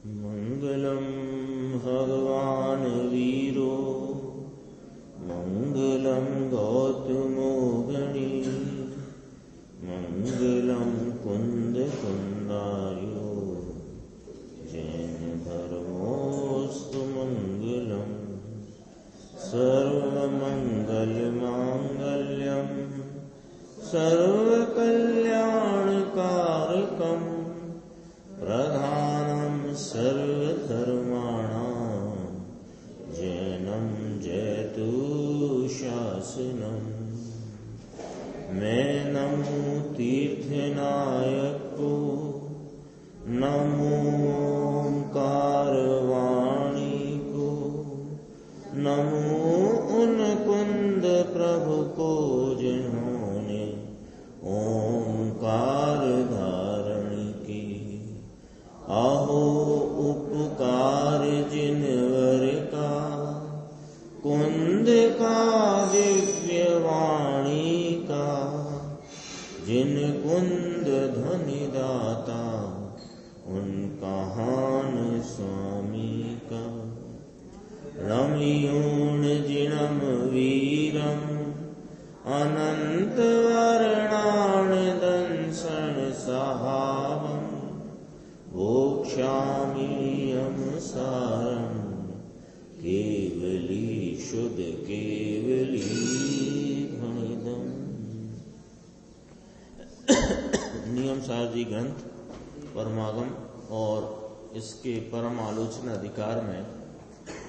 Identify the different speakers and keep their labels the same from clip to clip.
Speaker 1: मंगलम भगवान वीरो मंगलम गौतमो गणी मंगलम कुंद कुंदायो जैन धर्मोस्तु मंगलम सर्वमंगल मांगल्यम सर्वकल्याणकारकम प्रधानम सर्वधर्माणां जैनम जयतु शासनम। मैं नमो तीर्थनायक को, नमो ओंकारवाणी को, नमो उन कुंद प्रभु को जिन्होंने ओंकार धारण की। आहो उपकार जिनवर का, कुंद का दिव्य वाणी का, जिन कुंद ध्वनि दाता उन कहान स्वामी का। रमयूण जिनम वीरम अनंत वर्णान दंसन सहावम वोक्षाम्यहं सारम केवली शुद्ध केवली भणिदम्। नियम सारजी ग्रंथ परमागम और इसके परम आलोचना अधिकार में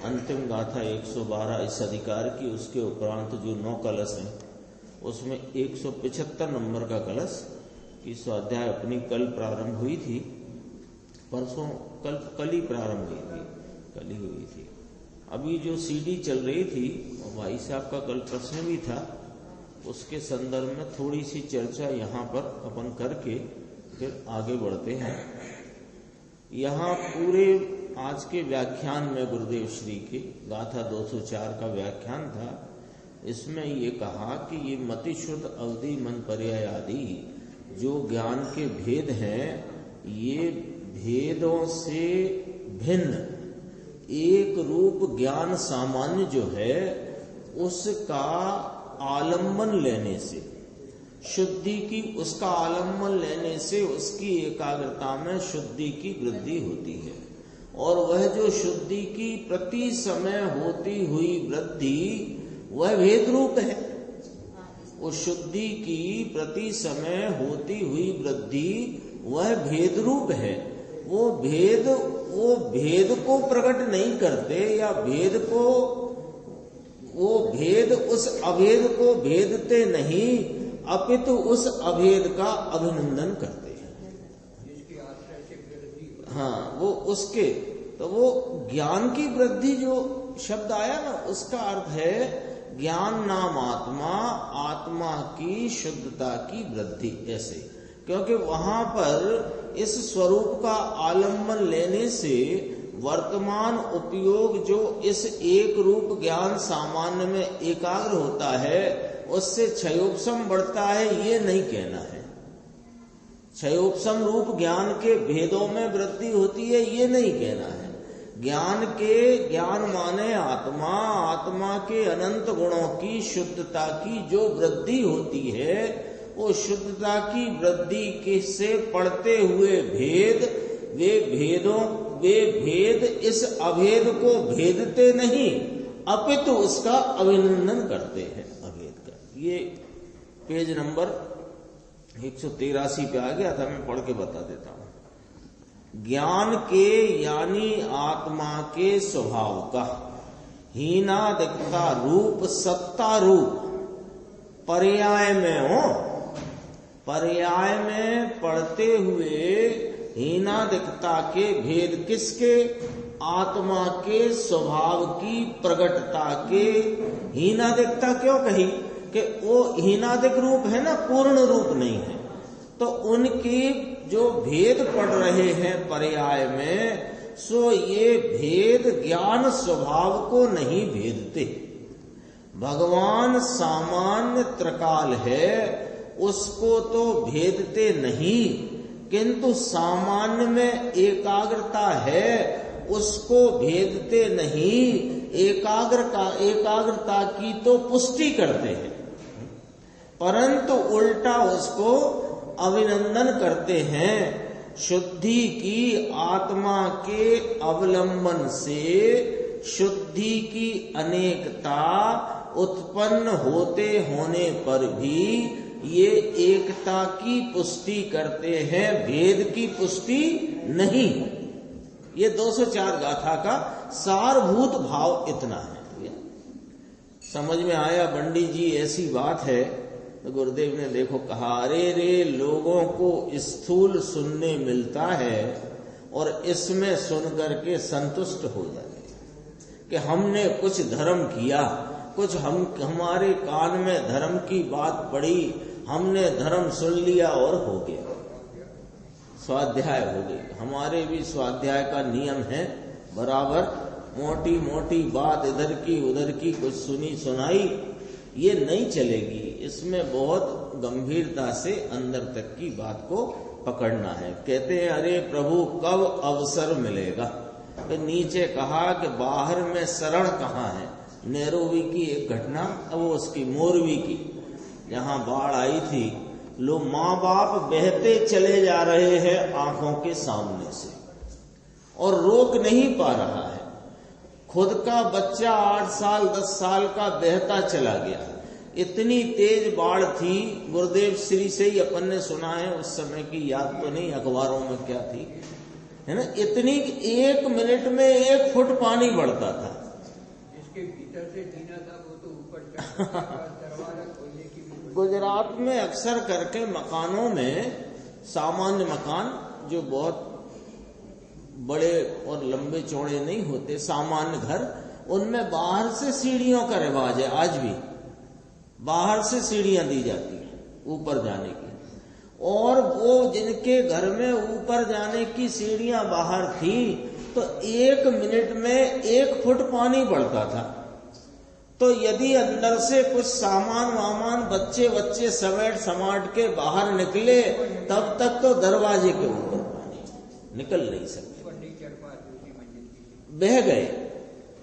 Speaker 1: अंतिम गाथा 112 इस अधिकार की, उसके उपरांत जो 9 कलश हैं उसमें 175 नंबर का कलश की स्वाध्याय अपनी कल प्रारंभ हुई थी, परसों कल ही प्रारंभ हुई थी, कल ही हुई थी। अभी जो सीडी चल रही थी और भाई साहब का कल प्रश्न भी था, उसके संदर्भ में थोड़ी सी चर्चा यहाँ पर अपन करके फिर आगे बढ़ते हैं। यहाँ पूरे आज के व्याख्यान में गुरुदेव श्री के गाथा 204 का व्याख्यान था। इसमें ये कहा कि ये मति शुद्ध अवधि मन पर्याय आदि जो ज्ञान के भेद हैं, ये भेदों से भिन्न एक रूप ज्ञान सामान्य जो है उसका आलम्बन लेने से शुद्धि की, उसका आलम्बन लेने से उसकी एकाग्रता में शुद्धि की वृद्धि होती है। और वह जो शुद्धि की प्रति समय होती हुई वृद्धि वह भेद रूप है। वो शुद्धि की प्रति समय होती हुई वृद्धि वह भेद रूप है। वो भेद को प्रकट नहीं करते, या वो भेद उस अभेद को भेदते नहीं, अपितु उस अभेद का अभिनंदन करते हैं। हाँ, वो उसके तो वो ज्ञान की वृद्धि जो शब्द आया ना, उसका अर्थ है ज्ञान नाम आत्मा, आत्मा की शुद्धता की वृद्धि। ऐसे क्योंकि वहां पर इस स्वरूप का आलम्बन लेने से वर्तमान उपयोग जो इस एक रूप ज्ञान सामान्य में एकाग्र होता है उससे क्षयोपशम बढ़ता है, ये नहीं कहना है। क्षयोपशम रूप ज्ञान के भेदों में वृद्धि होती है, ये नहीं कहना है। ज्ञान माने आत्मा, आत्मा के अनंत गुणों की शुद्धता की जो वृद्धि होती है, वो शुद्धता की वृद्धि के से पड़ते हुए भेद, वे भेद इस अभेद को भेदते नहीं, अपितु उसका अभिनंदन करते हैं। अभेद का ये पेज नंबर 183 पे आ गया था, मैं पढ़ के बता देता हूं। ज्ञान के यानी आत्मा के स्वभाव का हीनादिकता रूप सत्ता रूप पर्याय में हो, पर्याय में पढ़ते हुए हीनादिकता के भेद किसके? आत्मा के स्वभाव की प्रगटता के। हीनादिकता क्यों कही? कि वो हीनादिक रूप है ना, पूर्ण रूप नहीं है। तो उनके जो भेद पड़ रहे हैं पर्याय में, सो ये भेद ज्ञान स्वभाव को नहीं भेदते। भगवान सामान्य त्रिकाल है, उसको तो भेदते नहीं, किंतु सामान्य में एकाग्रता है, उसको भेदते नहीं, एकाग्रता की तो पुष्टि करते हैं, परंतु उल्टा उसको अभिनंदन करते हैं। शुद्धि की आत्मा के अवलंबन से शुद्धि की अनेकता उत्पन्न होते होने पर भी ये एकता की पुष्टि करते हैं, भेद की पुष्टि नहीं। ये 204 गाथा का सारभूत भाव इतना है। समझ में आया पंडित जी? ऐसी बात है तो गुरुदेव ने देखो कहा, अरे रे लोगों को स्थूल सुनने मिलता है और इसमें सुन करके संतुष्ट हो जाते कि हमने कुछ धर्म किया, कुछ हमारे कान में धर्म की बात पड़ी, हमने धर्म सुन लिया और हो गया, स्वाध्याय हो गई। हमारे भी स्वाध्याय का नियम है, बराबर मोटी मोटी बात इधर की उधर की कुछ सुनी सुनाई ये नहीं चलेगी। इसमें बहुत गंभीरता से अंदर तक की बात को पकड़ना है। कहते हैं अरे प्रभु कब अवसर मिलेगा? तो नीचे कहा कि बाहर में शरण कहाँ है। नैरोबी की एक घटना, अब वो उसकी मोरवी की, जहाँ बाढ़ आई थी, लोग माँ बाप बहते चले जा रहे हैं आंखों के सामने से और रोक नहीं पा रहा है। खुद का बच्चा 8 साल 10 साल का बहता चला गया। इतनी तेज बाढ़ थी, गुरुदेव श्री से ही अपन ने सुना है, उस समय की याद तो नहीं, अखबारों में क्या थी, है ना, इतनी 1 मिनट में 1 फुट पानी बढ़ता था।
Speaker 2: इसके भीतर से जीना था वो तो ऊपर दरवाजा खोलने की।
Speaker 1: गुजरात में अक्सर करके मकानों में, सामान्य मकान जो बहुत बड़े और लंबे चौड़े नहीं होते, सामान्य घर, उनमें बाहर से सीढ़ियों का रिवाज है। आज भी बाहर से सीढ़ियां दी जाती हैं ऊपर जाने की, और वो जिनके घर में ऊपर जाने की सीढ़ियां बाहर थी तो 1 मिनट में 1 फुट पानी बढ़ता था। तो यदि अंदर से कुछ सामान वामान बच्चे समेट समाट के बाहर निकले, तब तक तो दरवाजे के ऊपर पानी निकल नहीं सकते, बह गए।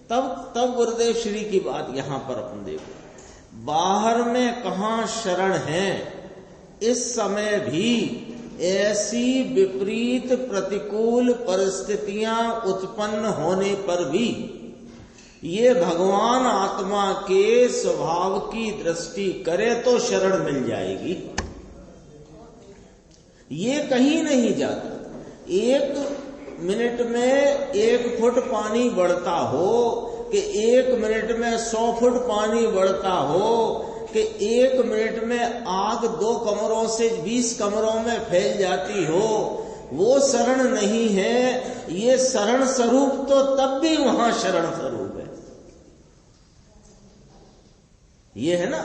Speaker 1: तब गुरुदेव श्री की बात यहां पर अपन देखो, बाहर में कहां शरण है। इस समय भी ऐसी विपरीत प्रतिकूल परिस्थितियां उत्पन्न होने पर भी ये भगवान आत्मा के स्वभाव की दृष्टि करे तो शरण मिल जाएगी। ये कहीं नहीं जाता। 1 मिनट में 1 फुट पानी बढ़ता हो, कि 1 मिनट में 100 फुट पानी बढ़ता हो, कि 1 मिनट में आग 2 कमरों से 20 कमरों में फैल जाती हो, वो शरण नहीं है। ये शरण स्वरूप तो तब भी वहां शरण स्वरूप है। ये है ना,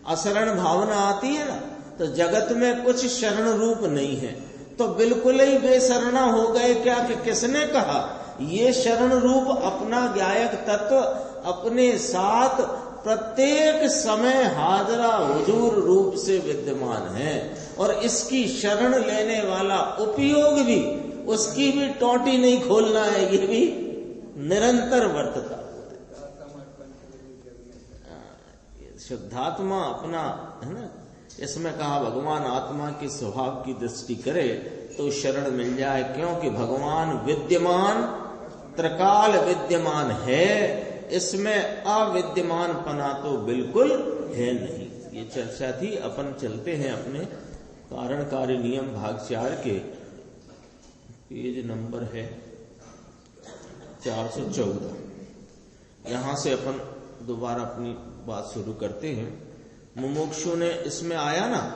Speaker 1: अशरण भावना आती है ना, तो जगत में कुछ शरण रूप नहीं है, तो बिल्कुल ही बेशरणा हो गए क्या? कि किसने कहा? ये शरण रूप अपना ज्ञायक तत्व अपने साथ प्रत्येक समय हाजरा हुजूर रूप से विद्यमान है, और इसकी शरण लेने वाला उपयोग भी, उसकी भी टोटी नहीं खोलना है, ये भी निरंतर वर्तता। शुद्धात्मा अपना, है ना, इसमें कहा भगवान आत्मा के स्वभाव की दृष्टि करे तो शरण मिल जाए, क्योंकि भगवान विद्यमान, त्रिकाल विद्यमान है, इसमें अविद्यमान पना तो बिल्कुल है नहीं। ये चर्चा थी। अपन चलते हैं अपने कारण कार्य नियम भाग 4 के, पेज नंबर है 414। यहां से अपन दोबारा अपनी बात शुरू करते हैं। मुमुक्षु ने, इसमें आया ना,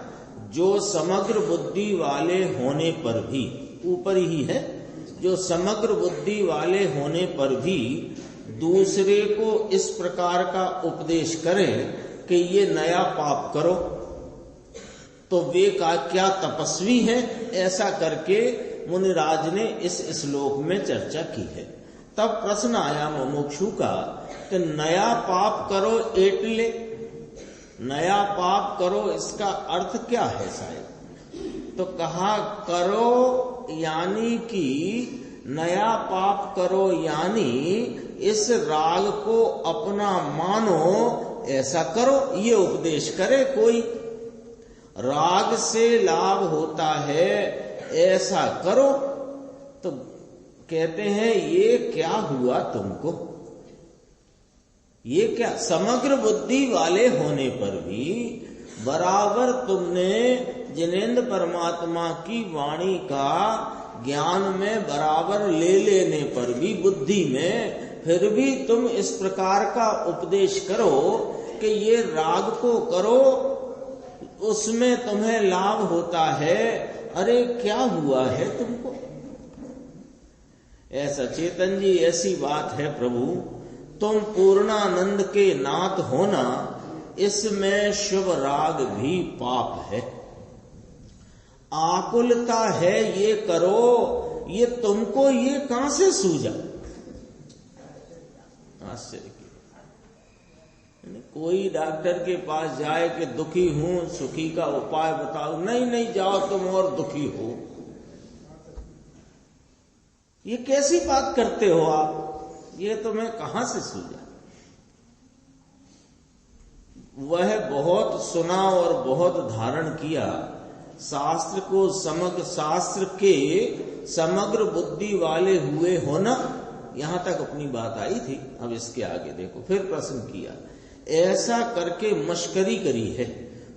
Speaker 1: जो समग्र बुद्धि वाले होने पर भी, ऊपर ही है, जो समग्र बुद्धि वाले होने पर भी दूसरे को इस प्रकार का उपदेश करें कि ये नया पाप करो, तो वे का क्या तपस्वी हैं, ऐसा करके मुनिराज ने इस श्लोक में चर्चा की है। तब प्रश्न आया मुमुक्षु का कि नया पाप करो एटले, नया पाप करो, इसका अर्थ क्या है साहब? तो कहा करो यानी कि नया पाप करो, यानी इस राग को अपना मानो, ऐसा करो, ये उपदेश करे कोई। राग से लाभ होता है ऐसा करो। तो कहते हैं ये क्या हुआ तुमको, ये क्या, समग्र बुद्धि वाले होने पर भी बराबर तुमने जिनेंद्र परमात्मा की वाणी का ज्ञान में बराबर ले लेने पर भी बुद्धि में फिर भी तुम इस प्रकार का उपदेश करो कि ये राग को करो, उसमें तुम्हें लाभ होता है। अरे क्या हुआ है तुमको? ऐसा चेतन जी, ऐसी बात है प्रभु, तुम पूर्णानंद के नाथ होना, इसमें शुभ राग भी पाप है। आकुलता है ये करो, ये तुमको ये कहां से सूझा? आश्चर्य की। कोई डॉक्टर के पास जाए कि दुखी हूं, सुखी का उपाय बताओ, नहीं जाओ तुम और दुखी हो। ये कैसी बात करते हो आप? ये तुम्हें कहां से सूझा? वह बहुत सुना और बहुत धारण किया, शास्त्र को शास्त्र के समग्र बुद्धि वाले हुए हो ना, यहां तक अपनी बात आई थी। अब इसके आगे देखो, फिर प्रश्न किया, ऐसा करके मस्करी करी है।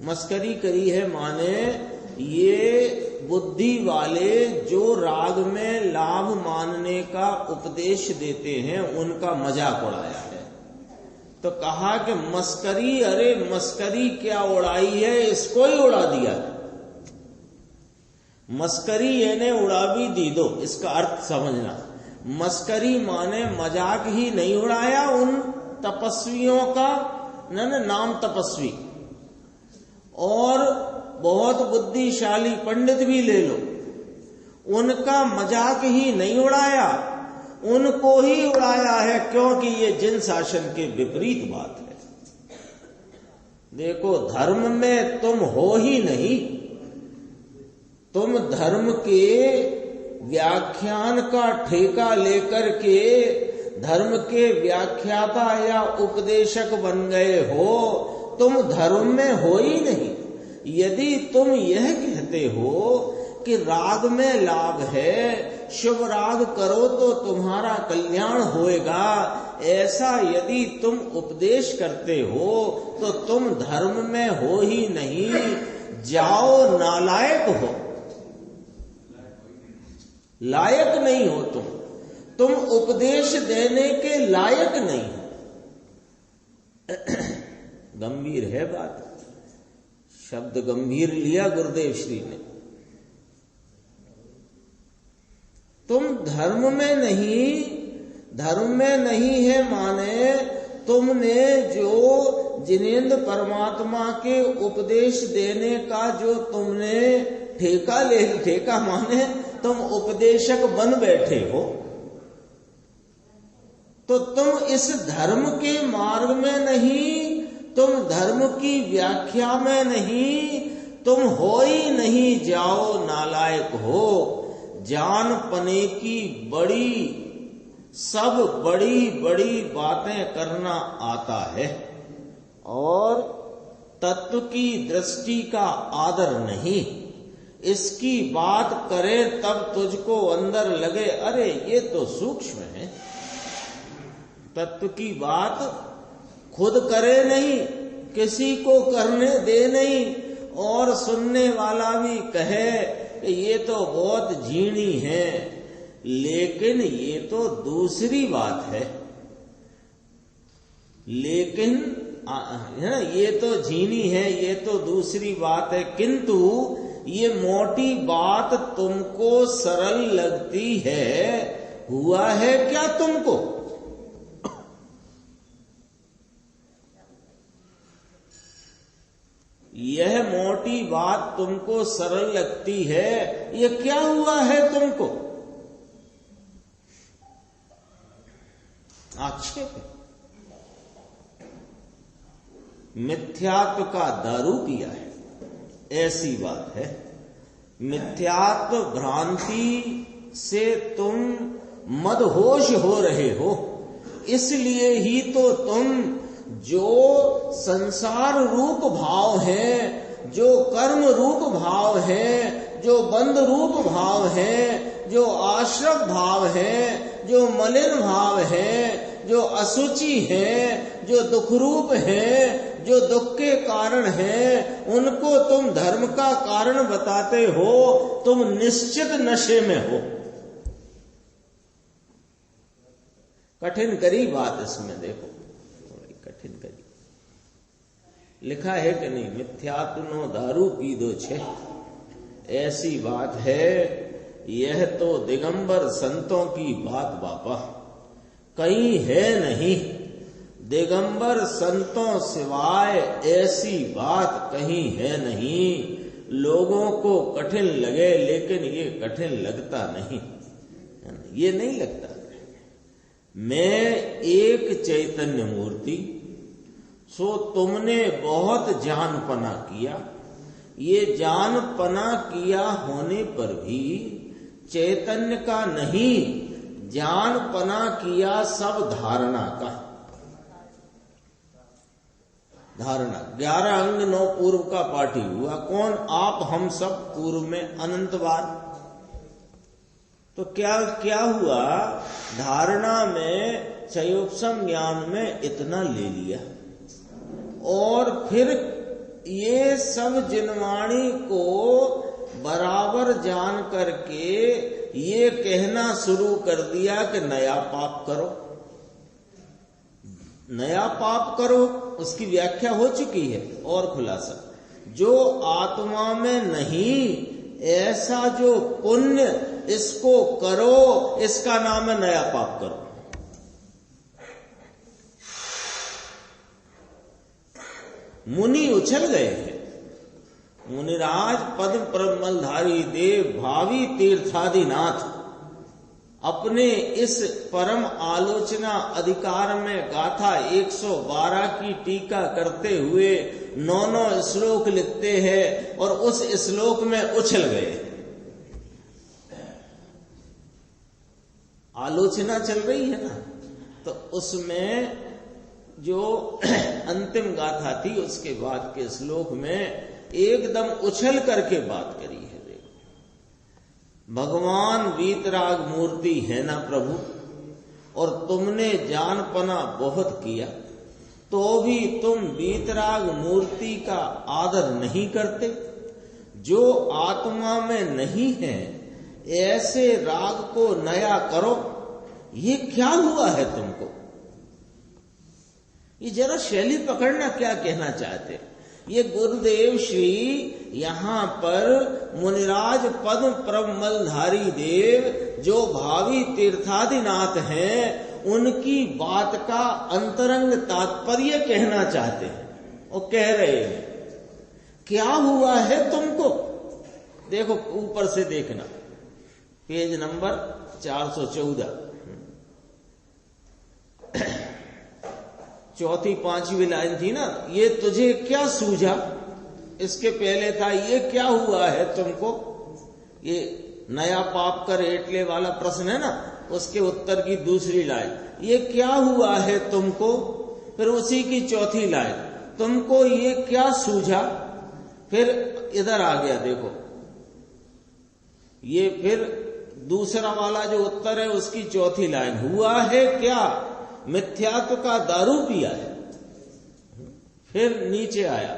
Speaker 1: मस्करी करी है माने ये बुद्धि वाले जो राग में लाभ मानने का उपदेश देते हैं उनका मजाक उड़ाया है। तो कहा कि मस्करी, अरे मस्करी क्या उड़ाई है, इसको ही उड़ा दिया। मस्करी यानी उड़ा भी दी दो, इसका अर्थ समझना। मस्करी माने मजाक ही नहीं उड़ाया उन तपस्वियों का, नाम तपस्वी, और बहुत बुद्धिशाली पंडित भी ले लो, उनका मजाक ही नहीं उड़ाया, उनको ही उड़ाया है, क्योंकि ये जिन शासन के विपरीत बात है। देखो, धर्म में तुम हो ही नहीं, तुम धर्म के व्याख्यान का ठेका लेकर के धर्म के व्याख्याता या उपदेशक बन गए हो, तुम धर्म में हो ही नहीं। यदि तुम यह कहते हो कि राग में लाभ है, शुभ राग करो तो तुम्हारा कल्याण होएगा, ऐसा यदि तुम उपदेश करते हो तो तुम धर्म में हो ही नहीं, जाओ नालायक हो, लायक नहीं हो तुम उपदेश देने के लायक नहीं हो। गंभीर है बात, शब्द गंभीर लिया गुरुदेव श्री ने। तुम धर्म में नहीं है माने तुमने जो जिनेंद्र परमात्मा के उपदेश देने का जो तुमने ठेका माने तुम उपदेशक बन बैठे हो, तो तुम इस धर्म के मार्ग में नहीं, तुम धर्म की व्याख्या में नहीं, तुम हो ही नहीं, जाओ नालायक हो। जान पने की सब बड़ी बड़ी बातें करना आता है और तत्व की दृष्टि का आदर नहीं। इसकी बात करे तब तुझको अंदर लगे, अरे ये तो सूक्ष्म है। तत्व की बात खुद करे नहीं, किसी को करने दे नहीं, और सुनने वाला भी कहे कि ये तो बहुत झीणी है, लेकिन ये तो दूसरी बात है। लेकिन ये तो झीणी है, ये तो दूसरी बात है, किंतु ये मोटी बात तुमको सरल लगती है। हुआ है क्या तुमको? यह मोटी बात तुमको सरल लगती है, ये क्या हुआ है तुमको? आक्षेप है। मिथ्यात्व का दारू पिया है, ऐसी बात है। मिथ्यात्व भ्रांति से तुम मदहोश हो रहे हो, इसलिए ही तो तुम जो संसार रूप भाव है, जो कर्म रूप भाव है, जो बंध रूप भाव है, जो आश्रव भाव है, जो मलिन भाव है, जो असुचि है, जो दुख रूप है, जो दुख के कारण है, उनको तुम धर्म का कारण बताते हो। तुम निश्चित नशे में हो। कठिन करी बात इसमें, देखो थोड़ी कठिन करी। लिखा है कि नहीं, मिथ्यात्नो दारू पी दो छे, ऐसी बात है। यह तो दिगंबर संतों की बात बापा, कहीं है नहीं। दिगंबर संतों सिवाय ऐसी बात कहीं है नहीं। लोगों को कठिन लगे, लेकिन ये कठिन लगता नहीं, ये नहीं लगता। मैं एक चैतन्य मूर्ति, सो तुमने बहुत जानपना किया। ये जानपना किया होने पर भी चैतन्य का नहीं, जानपना किया सब धारणा का। धारणा 11 अंग 9 पूर्व का पाठी हुआ कौन? आप हम सब पूर्व में अनंत बार। तो क्या हुआ? धारणा में चयोपसम ज्ञान में इतना ले लिया, और फिर ये सब जिनवाणी को बराबर जान करके ये कहना शुरू कर दिया कि नया पाप करो, नया पाप करो। उसकी व्याख्या हो चुकी है। और खुलासा, जो आत्मा में नहीं ऐसा जो पुण्य, इसको करो, इसका नाम है नया पाप करो। मुनि उछल गए हैं। मुनिराज पद्म परमलधारी देव भावी तीर्थादिनाथ अपने इस परम आलोचना अधिकार में गाथा 112 की टीका करते हुए 9 श्लोक लिखते हैं, और उस श्लोक में उछल गए। आलोचना चल रही है ना, तो उसमें जो अंतिम गाथा थी उसके बाद के श्लोक में एकदम उछल करके बात करी है। भगवान वीतराग मूर्ति है ना प्रभु, और तुमने जानपना बहुत किया, तो भी तुम वीतराग मूर्ति का आदर नहीं करते। जो आत्मा में नहीं है ऐसे राग को नया करो। ये क्या हुआ है तुमको? ये जरा शैली पकड़ना, क्या कहना चाहते। ये गुरुदेव श्री यहाँ पर मुनिराज पद्म परमलधारी देव जो भावी तीर्थादिनाथ हैं, उनकी बात का अंतरंग तात्पर्य कहना चाहते हैं। और कह रहे हैं क्या हुआ है तुमको। देखो ऊपर से देखना, पेज नंबर 414, चौथी 5वीं लाइन थी ना, ये तुझे क्या सूझा। इसके पहले था ये क्या हुआ है तुमको। ये नया पाप कर एटले वाला प्रश्न है ना, उसके उत्तर की दूसरी लाइन, ये क्या हुआ है तुमको। फिर उसी की चौथी लाइन, तुमको ये क्या सूझा। फिर इधर आ गया, देखो ये फिर दूसरा वाला जो उत्तर है उसकी चौथी लाइन, हुआ है क्या, मिथ्यात्व का दारू पिया है। फिर नीचे आया,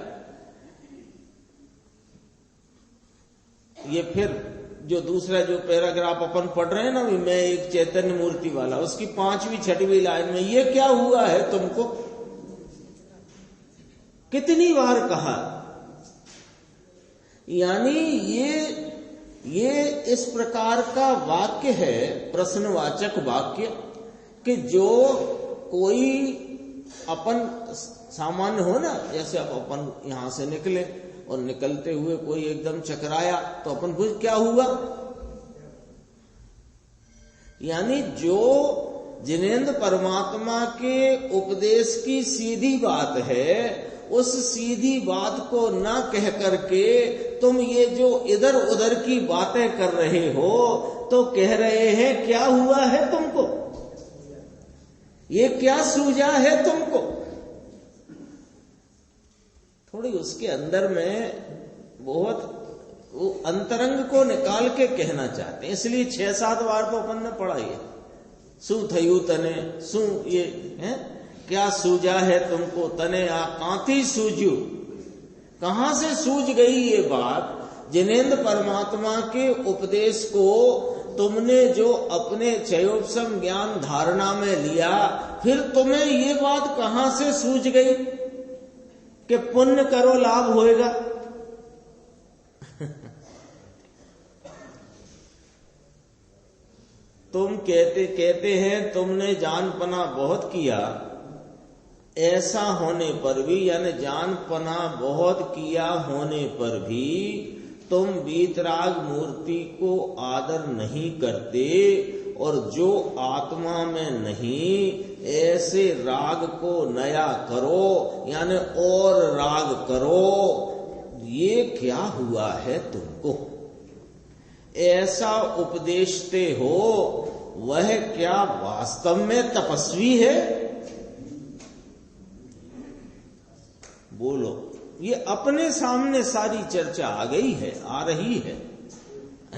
Speaker 1: ये फिर जो दूसरा जो पैराग्राफ अपन पढ़ रहे हैं ना, मैं एक चैतन्य मूर्ति वाला, उसकी 5वीं 6वीं लाइन में ये क्या हुआ है तुमको। कितनी बार कहा। यानी ये इस प्रकार का वाक्य है, प्रश्नवाचक वाक्य, कि जो कोई अपन सामान्य हो ना, जैसे अब अपन यहां से निकले और निकलते हुए कोई एकदम चकराया, तो अपन पूछ क्या हुआ। यानी जो जिनेंद्र परमात्मा के उपदेश की सीधी बात है, उस सीधी बात को ना कह करके तुम ये जो इधर उधर की बातें कर रहे हो तो कह रहे हैं क्या हुआ है तुमको, ये क्या सूझा है तुमको। थोड़ी उसके अंदर में बहुत वो अंतरंग को निकाल के कहना चाहते हैं, इसलिए 6-7 बार तो अपन ने पढ़ा है। सू थयू तने, सू ये है क्या सूझा है तुमको, तने आ कांति सूझू, कहां से सूझ गई ये बात। जिनेन्द्र परमात्मा के उपदेश को तुमने जो अपने चयोपसम ज्ञान धारणा में लिया, फिर तुम्हें ये बात कहां से सूझ गई कि पुण्य करो लाभ होएगा। तुम कहते हैं तुमने जानपना बहुत किया, ऐसा होने पर भी यानी जानपना बहुत किया होने पर भी तुम वीतराग मूर्ति को आदर नहीं करते, और जो आत्मा में नहीं ऐसे राग को नया करो यानी और राग करो। ये क्या हुआ है तुमको, ऐसा उपदेशते हो, वह क्या वास्तव में तपस्वी है। बोलो, ये अपने सामने सारी चर्चा आ गई है, आ रही है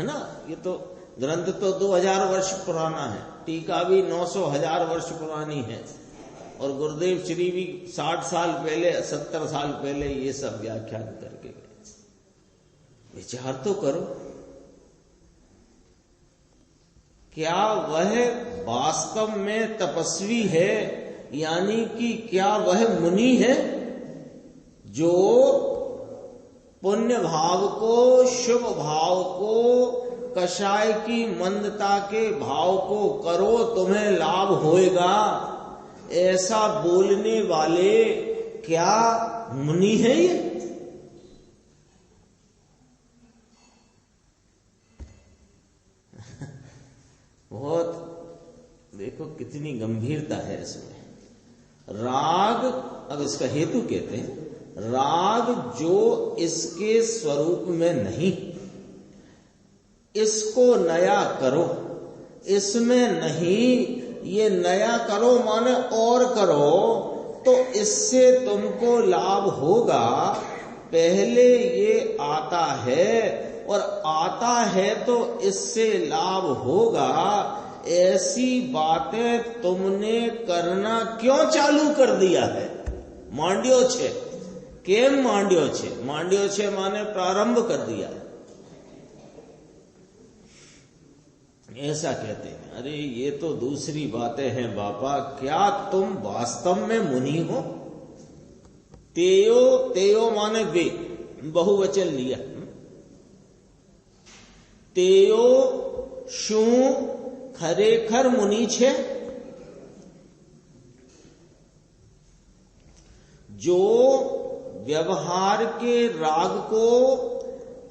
Speaker 1: ना। ये तो ग्रंथ तो 2000 वर्ष पुराना है, टीका भी 900-1000 वर्ष पुरानी है, और गुरुदेव श्री भी 60 साल पहले 70 साल पहले ये सब व्याख्यान करके गए। विचार तो करो, क्या वह वास्तव में तपस्वी है, यानी कि क्या वह मुनि है जो पुण्य भाव को, शुभ भाव को, कषाय की मंदता के भाव को करो तुम्हें लाभ होएगा, ऐसा बोलने वाले क्या मुनि है ये। बहुत देखो कितनी गंभीरता है इसमें। राग, अब इसका हेतु कहते हैं, राग जो इसके स्वरूप में नहीं, इसको नया करो, इसमें नहीं, ये नया करो माने और करो तो इससे तुमको लाभ होगा। पहले ये आता है और आता है तो इससे लाभ होगा, ऐसी बातें तुमने करना क्यों चालू कर दिया है। मांड्यो छे, केम मांड्यो छे, मांड्यो छे माने प्रारंभ कर दिया है, ऐसा कहते हैं। अरे ये तो दूसरी बातें हैं बापा, क्या तुम वास्तव में मुनि हो। तेयो, तेयो माने वे, बहुवचन लिया। तेयो शू खरेखर मुनि छे, जो व्यवहार के राग को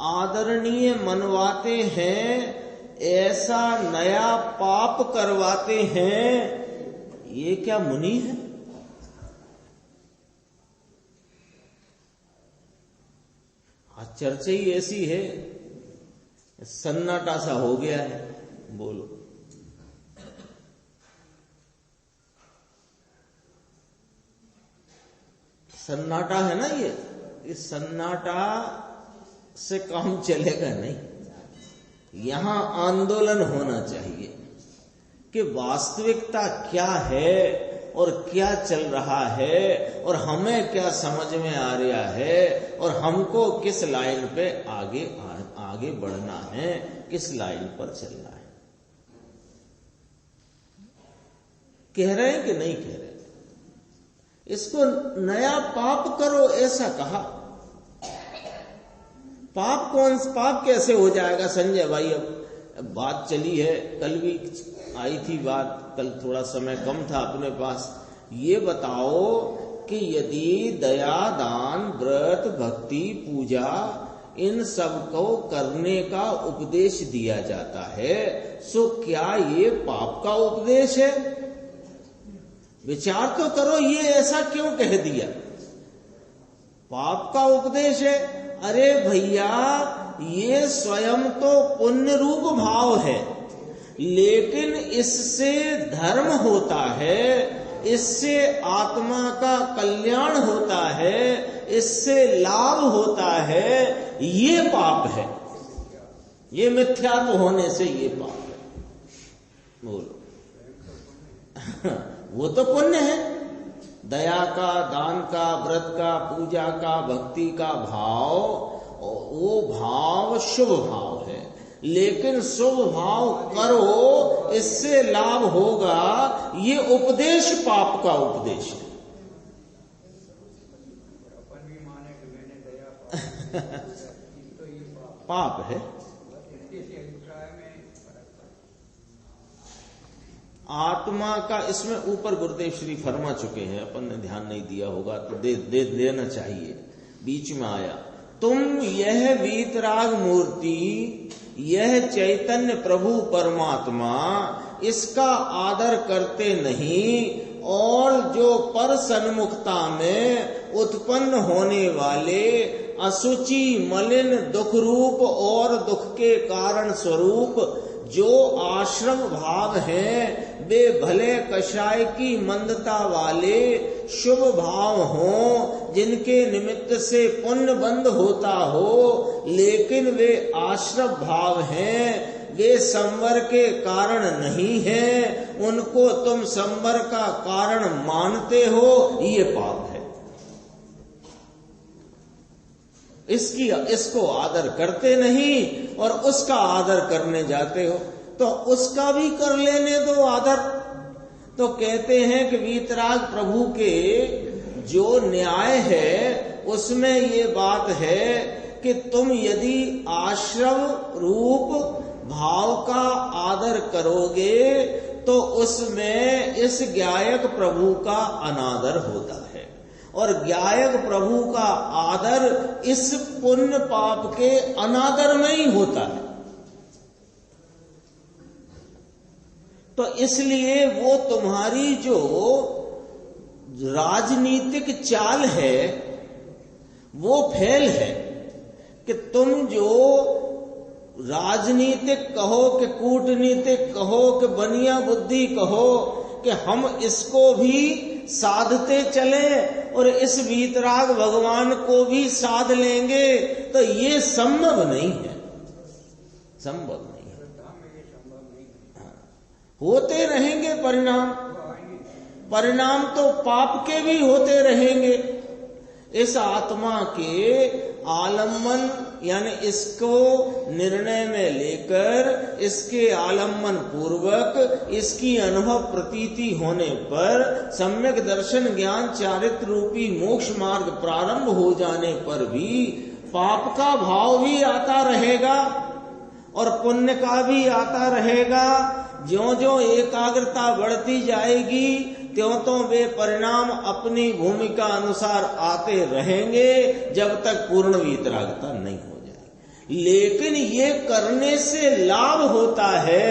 Speaker 1: आदरणीय मनवाते हैं, ऐसा नया पाप करवाते हैं, ये क्या मुनि है। आज चर्चा ही ऐसी है, सन्नाटा सा हो गया है। बोलो, सन्नाटा है ना ये, इस सन्नाटा से काम चलेगा नहीं। यहां आंदोलन होना चाहिए कि वास्तविकता क्या है और क्या चल रहा है, और हमें क्या समझ में आ रहा है, और हमको किस लाइन पे आगे बढ़ना है, किस लाइन पर चलना है। कह रहे हैं कि नहीं कह रहे। इसको नया पाप करो ऐसा कहा। पाप कैसे हो जाएगा संजय भाई। अब बात चली है, कल भी आई थी बात, कल थोड़ा समय कम था अपने पास। ये बताओ कि यदि दया, दान, व्रत, भक्ति, पूजा, इन सब को करने का उपदेश दिया जाता है, सो क्या ये पाप का उपदेश है। विचार तो करो, ये ऐसा क्यों कह दिया। पाप का उपदेश है अरे भैया, ये स्वयं तो पुण्य रूप भाव है, लेकिन इससे धर्म होता है, इससे आत्मा का कल्याण होता है, इससे लाभ होता है, ये पाप है। ये मिथ्यात्व होने से ये पाप है। बोलो। वो तो पुण्य है, दया का, दान का, व्रत का, पूजा का, भक्ति का भाव, वो भाव शुभ भाव है। लेकिन शुभ भाव करो, इससे लाभ होगा, ये उपदेश पाप का उपदेश है।
Speaker 2: अपन भी माने कि मैंने दया तो ये
Speaker 1: पाप है।
Speaker 2: अभिप्राय में
Speaker 1: आत्मा का, इसमें ऊपर गुरुदेव श्री फरमा चुके हैं, अपन ने ध्यान नहीं दिया होगा तो देना चाहिए, बीच में आया। तुम यह वीतराग मूर्ति, यह चैतन्य प्रभु परमात्मा, इसका आदर करते नहीं, और जो पर सन्मुखता में उत्पन्न होने वाले असुचि, मलिन, दुख रूप और दुख के कारण स्वरूप जो आश्रम भाव हैं, वे भले कषाय की मंदता वाले शुभ भाव हों, जिनके निमित्त से पुण्य बंद होता हो, लेकिन वे आश्रम भाव हैं, वे संवर के कारण नहीं हैं, उनको तुम संवर का कारण मानते हो, ये पाप है। इसको आदर करते नहीं और उसका आदर करने जाते हो, तो उसका भी कर लेने दो आदर। तो कहते हैं कि वीतराग प्रभु के जो न्याय है उसमें ये बात है कि तुम यदि आश्रम रूप भाव का आदर करोगे तो उसमें इस ज्ञायक प्रभु का अनादर होता है, और ज्ञायक प्रभु का आदर इस पुण्य पाप के अनादर में ही होता है। तो इसलिए वो तुम्हारी जो राजनीतिक चाल है वो फेल है कि तुम जो राजनीतिक कहो कि कूटनीतिक कहो कि बनिया बुद्धि कहो कि हम इसको भी साधते चले और इस वीतराग भगवान को भी साध लेंगे, तो ये संभव नहीं है, संभव नहीं है। होते रहेंगे परिणाम तो पाप के भी होते रहेंगे। इस आत्मा के आलम्बन यानी इसको निर्णय में लेकर, इसके आलम्बन पूर्वक, इसकी अनुभव प्रतीति होने पर, सम्यक दर्शन ज्ञान चारित्र रूपी मोक्ष मार्ग प्रारंभ हो जाने पर भी पाप का भाव भी आता रहेगा और पुण्य का भी आता रहेगा। ज्यों ज्यों एकाग्रता बढ़ती जाएगी त्यों तो वे परिणाम अपनी भूमिका अनुसार आते रहेंगे जब तक पूर्ण वीतरागता नहीं हो जाए। लेकिन ये करने से लाभ होता है,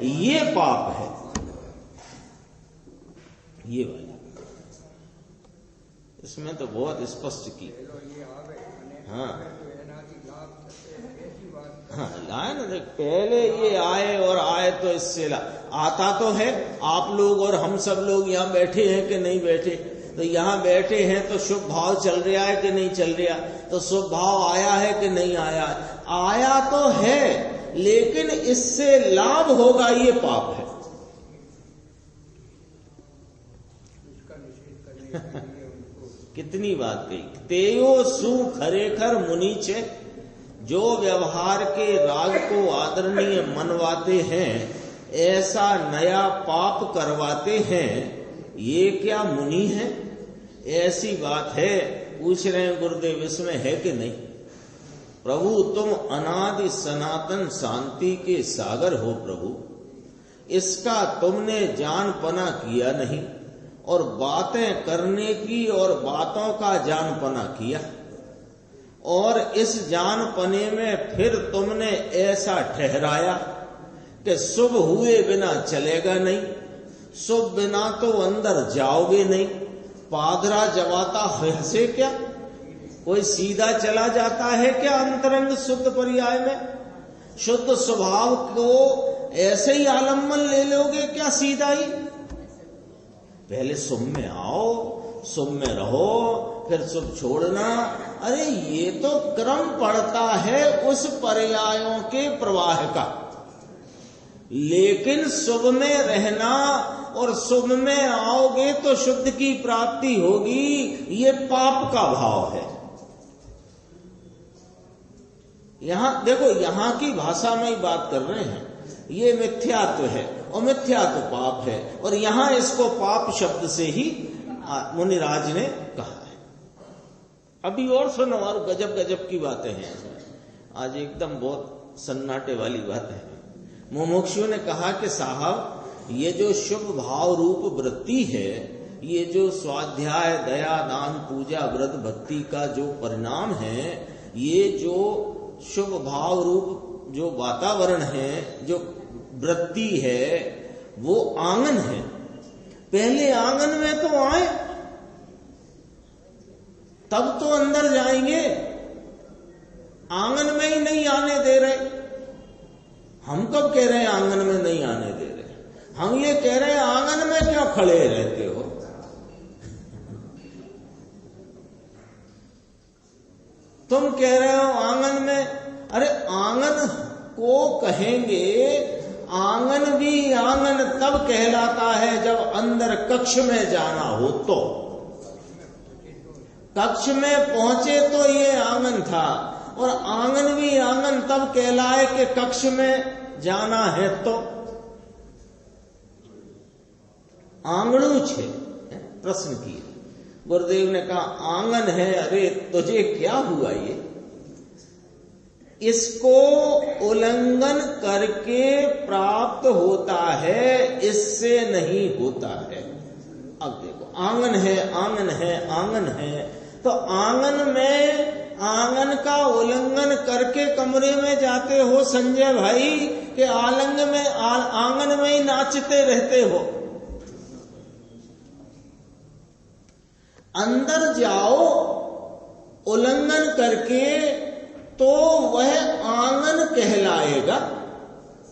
Speaker 1: ये पाप है, ये वाला। इसमें तो बहुत स्पष्ट की। हाँ हाँ, लाए ना, देख पहले ये आए और आए तो इससे आता तो है। आप लोग और हम सब लोग यहाँ बैठे हैं कि नहीं बैठे, तो यहाँ बैठे हैं तो शुभ भाव चल रहा है कि नहीं चल रहा, तो शुभ भाव आया है कि नहीं आया, आया तो है, लेकिन इससे लाभ होगा, ये पाप है। कितनी बात कही। तेयो सु खरेखर मुनीचे, जो व्यवहार के राग को आदरणीय मनवाते हैं, ऐसा नया पाप करवाते हैं, ये क्या मुनि है? ऐसी बात है। पूछ रहे हैं गुरुदेव, इसमें है कि नहीं? प्रभु तुम अनादि सनातन शांति के सागर हो प्रभु, इसका तुमने जान पना किया नहीं, और बातें करने की और बातों का जान पना किया, और इस जान पने में फिर तुमने ऐसा ठहराया कि शुभ हुए बिना चलेगा नहीं, शुभ बिना तो अंदर जाओगे नहीं। पादरा जवाता हंसे क्या, कोई सीधा चला जाता है क्या अंतरंग शुद्ध पर्याय में? शुद्ध स्वभाव को ऐसे ही आलम्बन ले लोगे क्या सीधा ही? पहले शुभ में आओ, शुभ में रहो, फिर शुभ छोड़ना। अरे ये तो क्रम पड़ता है उस पर्यायों के प्रवाह का। लेकिन शुभ में रहना और शुभ में आओगे तो शुद्ध की प्राप्ति होगी, ये पाप का भाव है। यहां देखो, यहां की भाषा में ही बात कर रहे हैं। ये मिथ्यात्व है और मिथ्यात्व पाप है, और यहां इसको पाप शब्द से ही मुनिराज ने कहा है। अभी और सुनो, और गजब गजब की बातें हैं आज, एकदम बहुत सन्नाटे वाली बात है। मुमुक्षु ने कहा कि साहब, ये जो शुभ भाव रूप वृत्ति है, ये जो स्वाध्याय, दया, दान, पूजा, व्रत, भक्ति का जो परिणाम है, ये जो शुभ भाव रूप जो वातावरण है, जो वृत्ति है, वो आंगन है। पहले आंगन में तो आए, तब तो अंदर जाएंगे। आंगन में ही नहीं आने दे रहे। हम कब कह रहे हैं आंगन में नहीं आने दे रहे? हम ये कह रहे हैं आंगन में क्यों खड़े रहते हो? तुम कह रहे हो आंगन में। अरे आंगन को कहेंगे, आंगन भी आंगन तब कहलाता है जब अंदर कक्ष में जाना हो तो। कक्ष में पहुंचे तो ये आंगन था, और आंगन भी आंगन तब कहलाए कि कक्ष में जाना है तो। आंगणु छे प्रश्न किए, गुरुदेव ने कहा आंगन है। अरे तुझे क्या हुआ? ये इसको उल्लंघन करके प्राप्त होता है, इससे नहीं होता है। अब देखो, आंगन है, आंगन है, आंगन है, तो आंगन में आंगन का उल्लंघन करके कमरे में जाते हो संजय भाई, कि आंगन में ही नाचते रहते हो? अंदर जाओ उल्लंघन करके, तो वह आंगन कहलाएगा,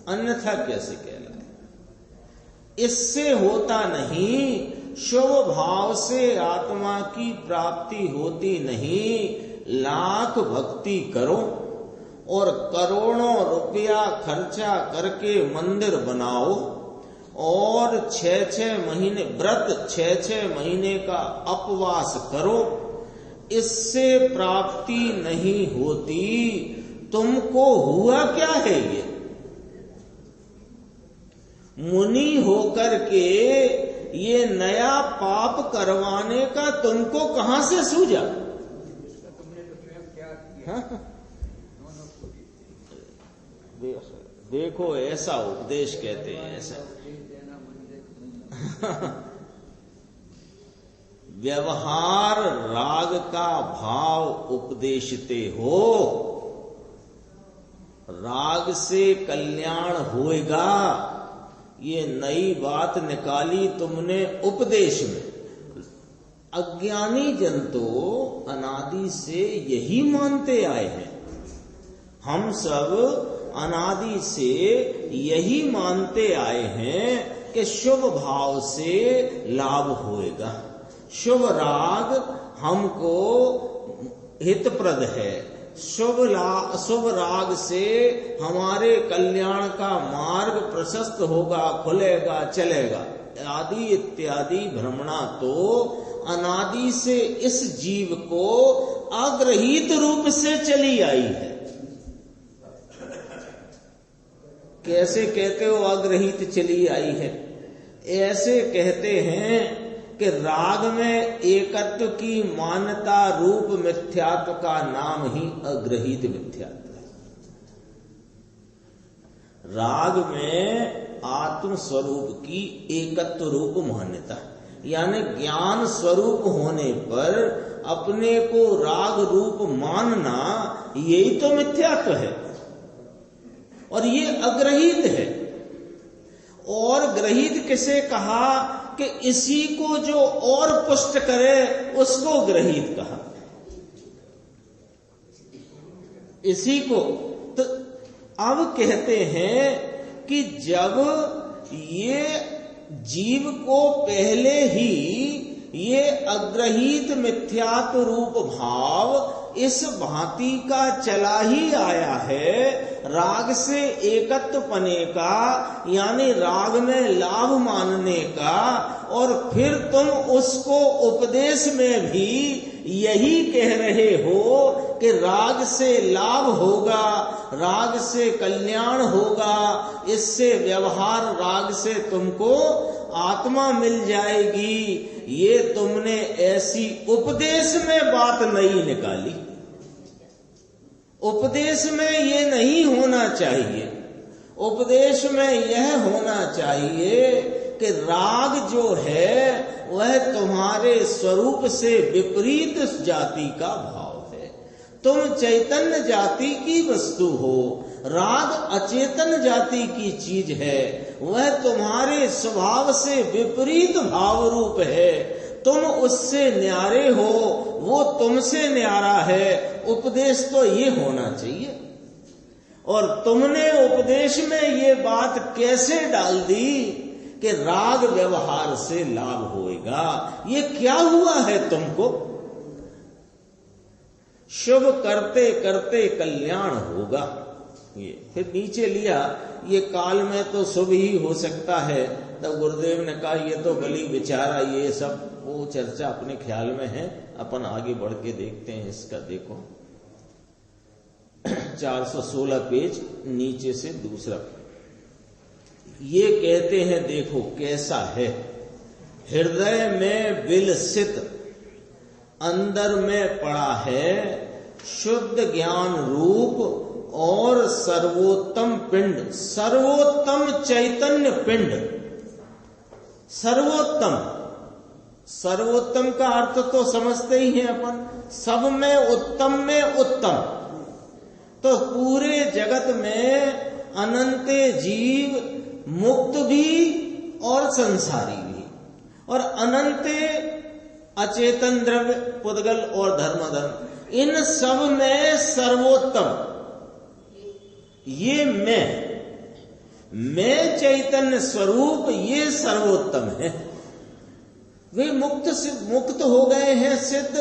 Speaker 1: अन्यथा कैसे कहलाए? इससे होता नहीं। शुभ भाव से आत्मा की प्राप्ति होती नहीं। लाख भक्ति करो और करोड़ों रुपया खर्चा करके मंदिर बनाओ, और 6-6 महीने व्रत, 6-6 महीने का उपवास करो, इससे प्राप्ति नहीं होती। तुमको हुआ क्या है? ये मुनि होकर के ये नया पाप करवाने का तुमको कहां से सूझा?
Speaker 2: तुमने तो स्वयं क्या किया?
Speaker 1: देखो, ऐसा उपदेश कहते हैं, ऐसा व्यवहार राग का भाव उपदेशते हो। राग से कल्याण होएगा, ये नई बात निकाली तुमने उपदेश में। अज्ञानी जन तो अनादि से यही मानते आए हैं। हम सब अनादि से यही मानते आए हैं कि शुभ भाव से लाभ होएगा, शुभ राग हमको हितप्रद है, शुभ राग से हमारे कल्याण का मार्ग प्रशस्त होगा, खुलेगा, चलेगा, आदि इत्यादि भ्रमणा तो अनादि से इस जीव को अग्रहित रूप से चली आई है। कैसे कहते हो अग्रहित चली आई है? ऐसे कहते हैं कि राग में एकत्व की मान्यता रूप मिथ्यात्व का नाम ही अग्रहित मिथ्यात्व है। राग में आत्म स्वरूप की एकत्व रूप मान्यता, यानी ज्ञान स्वरूप होने पर अपने को राग रूप मानना, यही तो मिथ्यात्व है, और ये अग्रहित है। और ग्रहित किसे कहा? कि इसी को जो और पुष्ट करे उसको ग्रहित कहा। इसी को तो अब कहते हैं कि जब ये जीव को पहले ही ये अग्रहीत मिथ्यात्व रूप भाव इस भांति का चला ही आया है, राग से एकत्व पने का, यानी राग में लाभ मानने का, और फिर तुम उसको उपदेश में भी यही कह रहे हो कि राग से लाभ होगा, राग से कल्याण होगा, इससे व्यवहार राग से तुमको आत्मा मिल जाएगी। ये तुमने ऐसी उपदेश में बात नहीं निकाली। उपदेश में ये नहीं होना चाहिए। उपदेश में यह होना चाहिए कि राग जो है वह तुम्हारे स्वरूप से विपरीत जाति का भाव है। तुम चैतन्य जाति की वस्तु हो, राग अचेतन जाति की चीज है, वह तुम्हारे स्वभाव से विपरीत भाव रूप है। तुम उससे न्यारे हो, वो तुमसे न्यारा है। उपदेश तो ये होना चाहिए। और तुमने उपदेश में ये बात कैसे डाल दी कि राग व्यवहार से लाभ होएगा? ये क्या हुआ है तुमको? शुभ करते करते कल्याण होगा। ये फिर नीचे लिया, ये काल में तो शुभ ही हो सकता है। तब गुरुदेव ने कहा ये तो गली बिचारा, ये सब वो चर्चा अपने ख्याल में है, अपन आगे बढ़ के देखते हैं इसका। देखो 416 पेज नीचे से दूसरा, ये कहते हैं देखो कैसा है। हृदय में विलसित अंदर में पड़ा है शुद्ध ज्ञान रूप और सर्वोत्तम पिंड, सर्वोत्तम चैतन्य पिंड। सर्वोत्तम, सर्वोत्तम का अर्थ तो समझते ही हैं अपन, सब में उत्तम। तो पूरे जगत में अनंत जीव, मुक्त भी और संसारी भी, और अनंत अचेतन द्रव्य, पुद्गल और धर्मधर्म, इन सब में सर्वोत्तम ये मैं चैतन्य स्वरूप, ये सर्वोत्तम है। वे मुक्त हो गए हैं सिद्ध,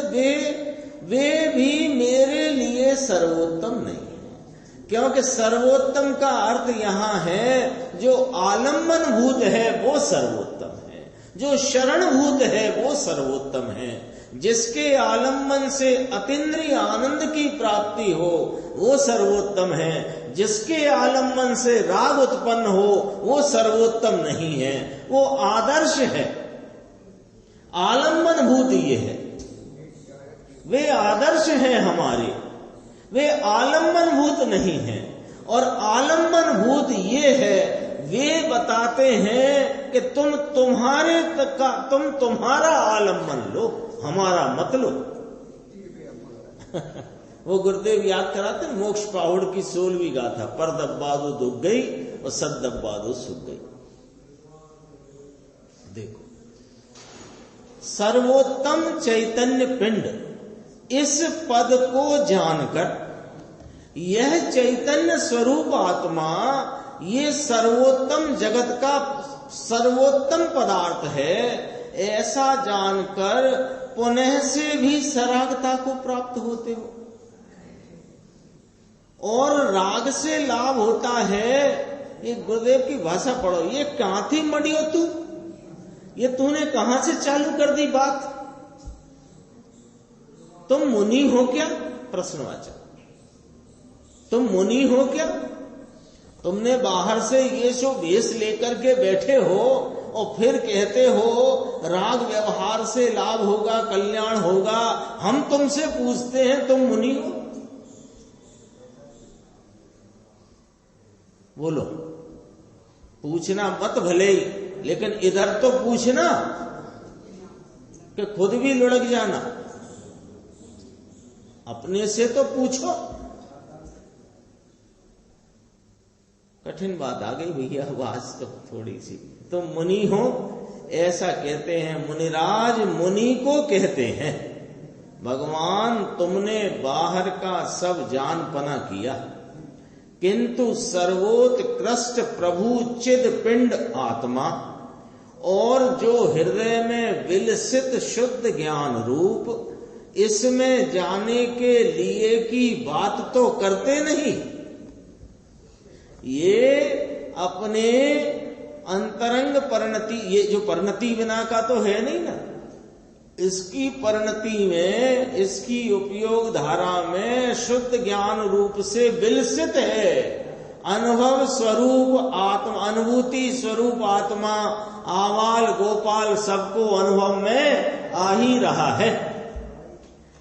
Speaker 1: वे भी मेरे लिए सर्वोत्तम नहीं है। क्योंकि सर्वोत्तम का अर्थ यहाँ है जो आलम्बन भूत है वो सर्वोत्तम है, जो शरण भूत है वो सर्वोत्तम है, जिसके आलम्बन से अतीन्द्रिय आनंद की प्राप्ति हो वो सर्वोत्तम है, जिसके आलम्बन से राग उत्पन्न हो वो सर्वोत्तम नहीं है, वो आदर्श है। आलम्बन भूत ये है, वे आदर्श हैं हमारे, वे आलम्बन भूत नहीं हैं। और आलम्बन भूत ये है, वे बताते हैं कि तुम तुम्हारा आलम्बन लो, हमारा मत लो। वो गुरुदेव याद कराते, मोक्ष पाहुड़ की 16वीं गाथा, पर दब्बादो दुख गई और सद दब्बादो सुख गई। देखो सर्वोत्तम चैतन्य पिंड, इस पद को जानकर यह चैतन्य स्वरूप आत्मा ये सर्वोत्तम जगत का सर्वोत्तम पदार्थ है, ऐसा जानकर पुनः से भी सरागता को प्राप्त होते हो। और राग से लाभ होता है। ये गुरुदेव की भाषा पढ़ो, ये कहां थी मडियो तू, ये तूने कहां से चालू कर दी बात? तुम मुनि हो क्या? प्रश्नवाचक। तुम मुनि हो क्या? तुमने बाहर से ये सो भेष लेकर के बैठे हो और फिर कहते हो राग व्यवहार से लाभ होगा, कल्याण होगा। हम तुमसे पूछते हैं तुम मुनि हो? बोलो, पूछना मत भले ही, लेकिन इधर तो पूछना कि खुद भी लुढ़क जाना। अपने से तो पूछो। कठिन बात आ गई भैया, आवाज तो थोड़ी सी। तुम मुनि हो ऐसा कहते हैं, मुनिराज मुनि को कहते हैं। भगवान तुमने बाहर का सब जानपना किया, किंतु सर्वोत्कृष्ट प्रभु चिद पिंड आत्मा और जो हृदय में विलसित शुद्ध ज्ञान रूप, इसमें जाने के लिए की बात तो करते नहीं। ये अपने अंतरंग परिणति, ये जो परिणति बिना का तो है नहीं ना, इसकी परिणति में, इसकी उपयोग धारा में शुद्ध ज्ञान रूप से विलसित है। अनुभव स्वरूप आत्मा, अनुभूति स्वरूप आत्मा आवाल गोपाल सबको अनुभव में आ ही रहा है।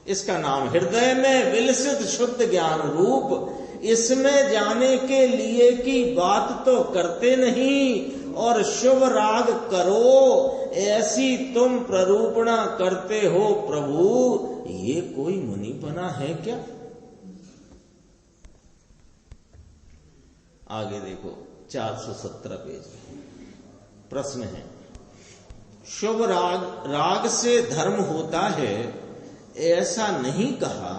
Speaker 1: इसका नाम हृदय में विलसित शुद्ध ज्ञान रूप, इसमें जाने के लिए की बात तो करते नहीं, और शुभ राग करो ऐसी तुम प्ररूपणा करते हो प्रभु, ये कोई मुनिपना है क्या? आगे देखो 417 पेज प्रश्न है, शुभ राग से धर्म होता है ऐसा नहीं कहा,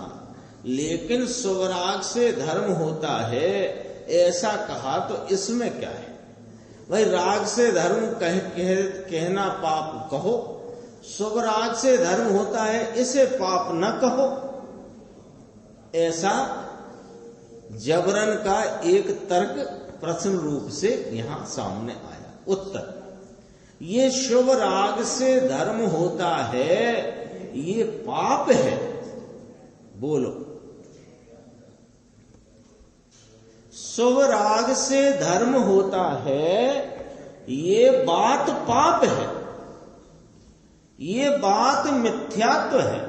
Speaker 1: लेकिन शुभ राग से धर्म होता है ऐसा कहा, तो इसमें क्या है भाई? राग से धर्म कहना पाप कहो, शुभ राग से धर्म होता है इसे पाप न कहो, ऐसा जबरन का एक तर्क प्रश्न रूप से यहां सामने आया। उत्तर, ये शुभ राग से धर्म होता है ये पाप है। बोलो, शुभ राग से धर्म होता है ये बात पाप है, ये बात मिथ्यात्व है।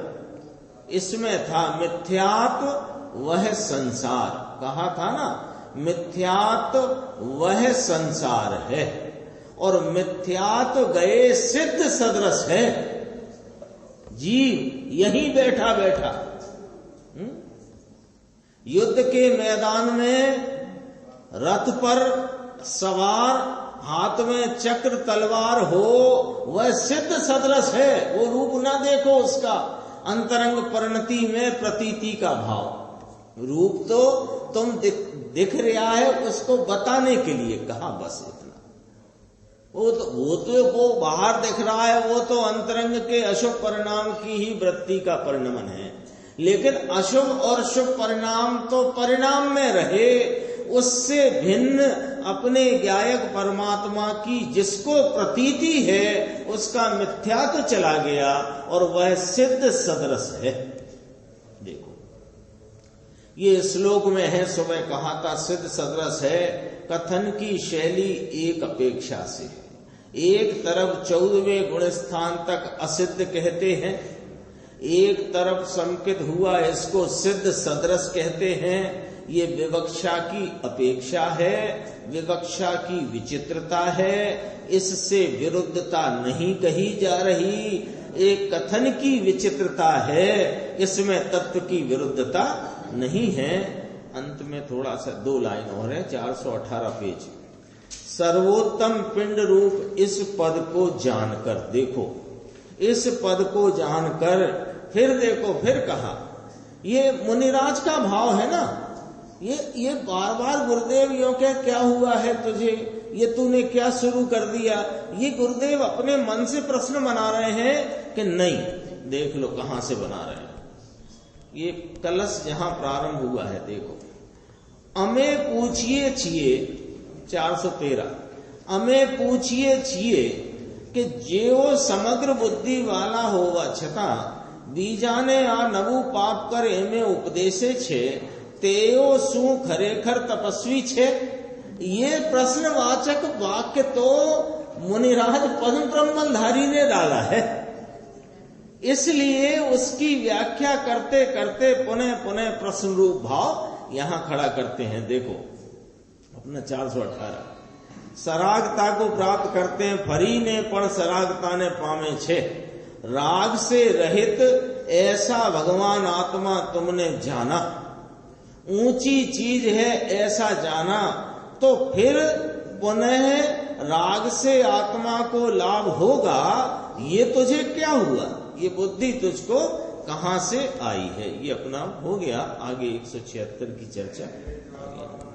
Speaker 1: इसमें था मिथ्यात्व वह संसार, कहा था ना, मिथ्यात्व वह संसार है, और मिथ्यात्व गए सिद्ध सदृश है। जीव यहीं बैठा बैठा युद्ध के मैदान में रथ पर सवार, हाथ में चक्र तलवार हो, वह सिद्ध सदृश है। वो रूप ना देखो, उसका अंतरंग परिणति में प्रतीति का भाव। रूप तो तुम दिख रहा है, उसको बताने के लिए कहा, बस इतना। वो बाहर दिख रहा है, वो तो अंतरंग के अशुभ परिणाम की ही वृत्ति का परिणमन है। लेकिन अशुभ और शुभ परिणाम तो परिणाम में रहे, उससे भिन्न अपने गायक परमात्मा की जिसको प्रतीति है उसका मिथ्या तो चला गया, और वह सिद्ध सदृश है। देखो ये श्लोक में है, सुबह कहा था सिद्ध सदृश है। कथन की शैली एक अपेक्षा से है। एक तरफ 14वें गुण स्थान तक असिद्ध कहते हैं, एक तरफ संकित हुआ इसको सिद्ध सदृश कहते हैं। ये विवक्षा की अपेक्षा है, विवक्षा की विचित्रता है, इससे विरुद्धता नहीं कही जा रही। एक कथन की विचित्रता है, इसमें तत्व की विरुद्धता नहीं है। अंत में थोड़ा सा 2 लाइन और है, 418 पेज। सर्वोत्तम पिंड रूप इस पद को जानकर, देखो इस पद को जानकर, फिर देखो फिर कहा, ये मुनिराज का भाव है ना। ये बार बार गुरुदेव यो क्या हुआ है तुझे, ये तूने क्या शुरू कर दिया। ये गुरुदेव अपने मन से प्रश्न बना रहे हैं कि नहीं, देख लो कहां से बना रहे हैं। ये कलश जहां प्रारंभ हुआ है, देखो, अमे पूछिए छिए 413, अमे पूछिए छिए कि जेओ समग्र बुद्धि वाला होवा छता बीजाने आ नवु पाप कर एमे उपदेशे छे तेओ सु खरेखर तपस्वी छे। ये प्रश्नवाचक वाक्य तो मुनिराज परम ब्रह्मधारी ने डाला है, इसलिए उसकी व्याख्या करते करते पुनः पुनः प्रश्न रूप भाव यहां खड़ा करते हैं। देखो अपना 418, सरागता को प्राप्त करते हैं फरी ने पण सरागता ने पामे छे। राग से रहित ऐसा भगवान आत्मा तुमने जाना, ऊंची चीज है ऐसा जाना, तो फिर पुनः राग से आत्मा को लाभ होगा। ये तुझे क्या हुआ, ये बुद्धि तुझको कहां से आई है। ये अपना हो गया। आगे 176 की चर्चा आगे।